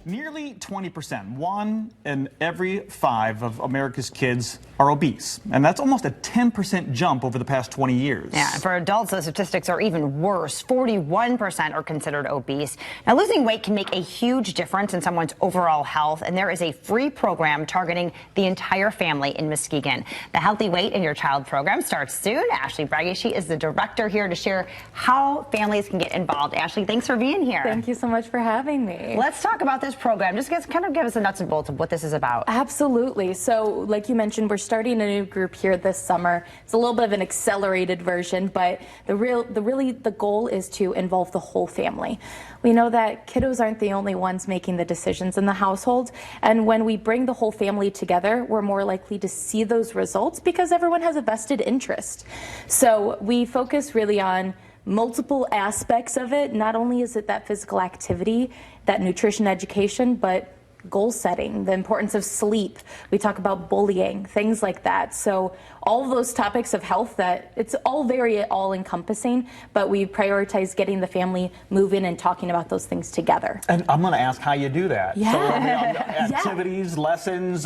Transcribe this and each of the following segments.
Nearly 20%, 1 in every 5 of America's kids are obese. And that's almost a 10% jump over the past 20 years. Yeah, and for adults, the statistics are even worse. 41% are considered obese. Now, losing weight can make a huge difference in someone's overall health, and there is a free program targeting the entire family in Muskegon. The Healthy Weight in Your Child program starts soon. Ashley Braggy, she is the director here to share how families can get involved. Ashley, thanks for being here. Thank you so much for having me. Let's talk about this program. Just kind of give us the nuts and bolts of what this is about. Absolutely. So like you mentioned, we're starting a new group here this summer. It's a little bit of an accelerated version, but the goal is to involve the whole family. We know that kiddos aren't the only ones making the decisions in the household, and when we bring the whole family together, we're more likely to see those results because everyone has a vested interest. So we focus really on multiple aspects of it. Not only is it that physical activity, that nutrition education, but goal setting, the importance of sleep. We talk about bullying, things like that. So all of those topics of health, that it's all very all-encompassing, but we prioritize getting the family moving and talking about those things together. And I'm going to ask how you do that. Yeah. So activities, lessons,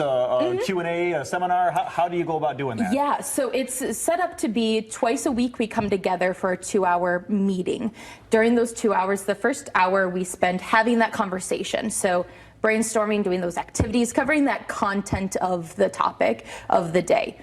Q&A, a seminar, how do you go about doing that? Yeah, so it's set up to be twice a week we come together for a 2-hour meeting. During those 2 hours, the first hour we spend having that conversation. So brainstorming, doing those activities, covering that content of the topic of the day.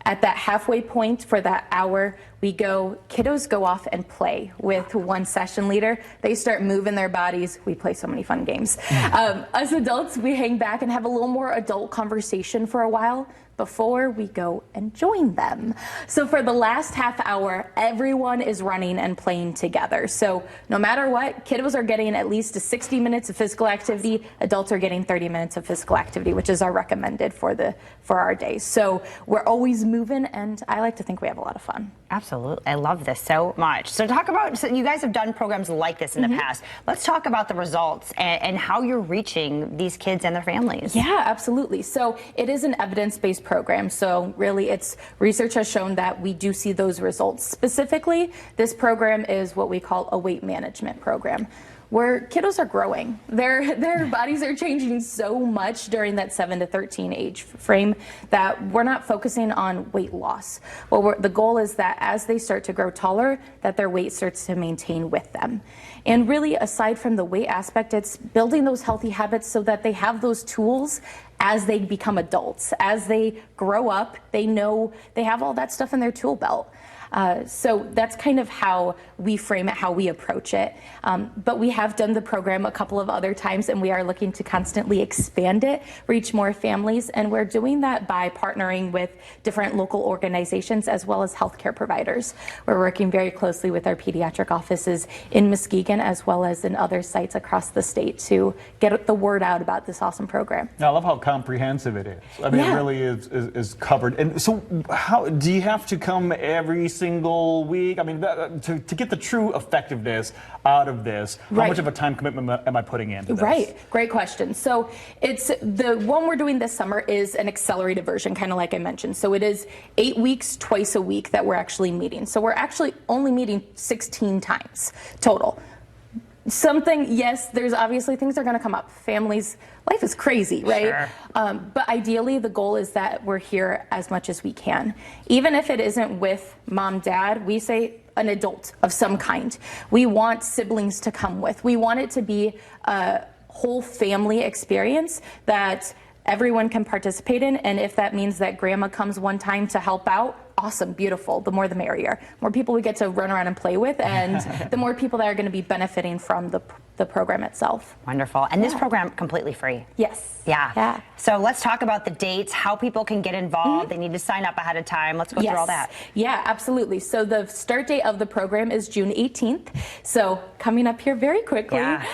At that halfway point for that hour, kiddos go off and play with one session leader. They start moving their bodies. We play so many fun games. Us adults, we hang back and have a little more adult conversation for a while before we go and join them. So for the last half hour, everyone is running and playing together. So no matter what, kiddos are getting at least 60 minutes of physical activity. Adults are getting 30 minutes of physical activity, which is our recommended for our days. So we're always moving, and I like to think we have a lot of fun. Absolutely. I love this so much. So you guys have done programs like this in the past. Let's talk about the results and how you're reaching these kids and their families. Yeah, absolutely. So it is an evidence-based program. So really research has shown that we do see those results. Specifically, this program is what we call a weight management program, where kiddos are growing. Their bodies are changing so much during that 7 to 13 age frame that we're not focusing on weight loss. Well, the goal is that as they start to grow taller, that their weight starts to maintain with them. And really, aside from the weight aspect, it's building those healthy habits so that they have those tools as they become adults. As they grow up, they know they have all that stuff in their tool belt. So that's kind of how we frame it, how we approach it. But we have done the program a couple of other times, and we are looking to constantly expand it, reach more families, and we're doing that by partnering with different local organizations as well as healthcare providers. We're working very closely with our pediatric offices in Muskegon as well as in other sites across the state to get the word out about this awesome program. Now, I love how comprehensive it is. I mean, it really is covered. And so how do you have to come every single week? I mean, to get the true effectiveness out of this, how much of a time commitment am I putting into this? Right, great question. So it's the one we're doing this summer is an accelerated version, kind of like I mentioned. So it is 8 weeks, twice a week that we're actually meeting. So we're actually only meeting 16 times total. Yes, there's obviously things that are going to come up. Families, life is crazy, right? Sure. But ideally, the goal is that we're here as much as we can. Even if it isn't with mom, dad, we say an adult of some kind. We want siblings to come with. We want it to be a whole family experience that everyone can participate in. And if that means that grandma comes one time to help out, awesome, beautiful. The more the merrier. More people we get to run around and play with, and the more people that are going to be benefiting from the program itself. Wonderful. And this program completely free? Yes. Yeah. So let's talk about the dates, how people can get involved. They need to sign up ahead of time. Let's go through all that. Yeah, absolutely. So the start date of the program is June 18th. So coming up here very quickly. Yeah.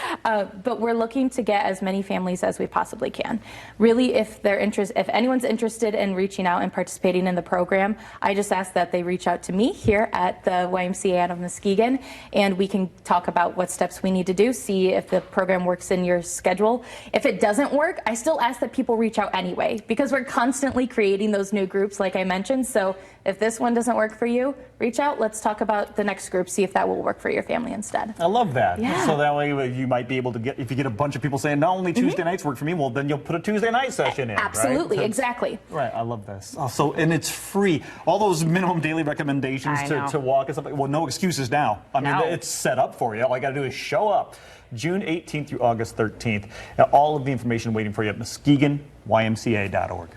But we're looking to get as many families as we possibly can. Really, if anyone's interested in reaching out and participating in the program, I just ask that they reach out to me here at the YMCA out of Muskegon, and we can talk about what steps we need to do, see if the program works in your schedule. If it doesn't work, I still ask that people reach out anyway, because we're constantly creating those new groups, like I mentioned. So if this one doesn't work for you, reach out. Let's talk about the next group, see if that will work for your family instead. I love that. Yeah. So that way you might be able to get, if you get a bunch of people saying, not only Tuesday nights work for me, well, then you'll put a Tuesday night session in. Absolutely, right? exactly. Right, I love this. So, and it's free. All those minimum daily recommendations to walk and stuff, well, no excuses now. I mean, it's set up for you. All you got to do is show up. June 18th through August 13th. Now, all of the information waiting for you at MuskegonYMCA.org.